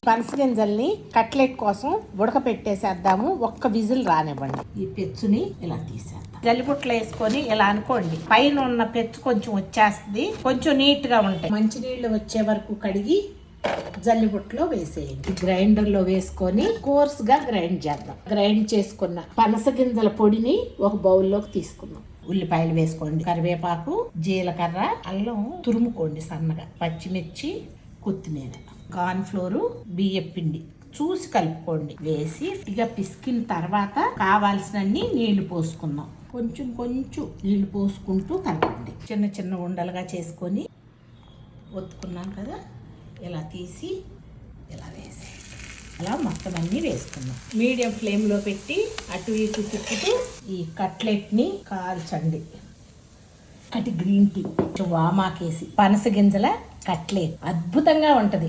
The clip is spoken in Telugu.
పనస గింజల్ని కట్లెట్ కోసం ఉడకపెట్టేసేద్దాము. ఒక్క విజిల్ రానివ్వండి. ఈ పెచ్చుని ఇలా తీసేద్దాం. జల్లిపుట్లో వేసుకొని ఇలా అనుకోండి, పైన ఉన్న పెచ్చు కొంచెం వచ్చేస్తుంది, కొంచెం నీట్ గా ఉంటాయి. మంచినీళ్ళు వచ్చే వరకు కడిగి జల్లిపుట్లో వేసేయండి. గ్రైండర్ లో వేసుకొని కోర్స్ గా గ్రైండ్ చేద్దాం. గ్రైండ్ చేసుకున్న పనస గింజల పొడిని ఒక బౌల్లోకి తీసుకుందాం. ఉల్లిపాయలు వేసుకోండి, కరివేపాకు, జీలకర్ర, అల్లం తురుముకోండి సన్నగా, పచ్చిమిర్చి, కొత్తిమీర, కార్న్ ఫ్లోర్, బియ్యం పిండి చూసి కలుపుకోండి. వేసి ఇక పిసికిన తర్వాత కావాల్సినన్ని నీళ్లు పోసుకుందాం. కొంచెం కొంచెం నీళ్లు పోసుకుంటూ కలపండి. చిన్న చిన్న ఉండలుగా చేసుకొని ఒత్తుకున్నాం కదా, ఇలా తీసి ఇలా వేసి అలా మొత్తం అన్నీ వేసుకుందాం. మీడియం ఫ్లేమ్లో పెట్టి అటు ఇటు తిప్పుతూ ఈ కట్లెట్ని కాల్చండి. అటు గ్రీన్ టీ, కొంచెం వామాకేసి పనస గింజల కట్లెట్ అద్భుతంగా ఉంటుంది.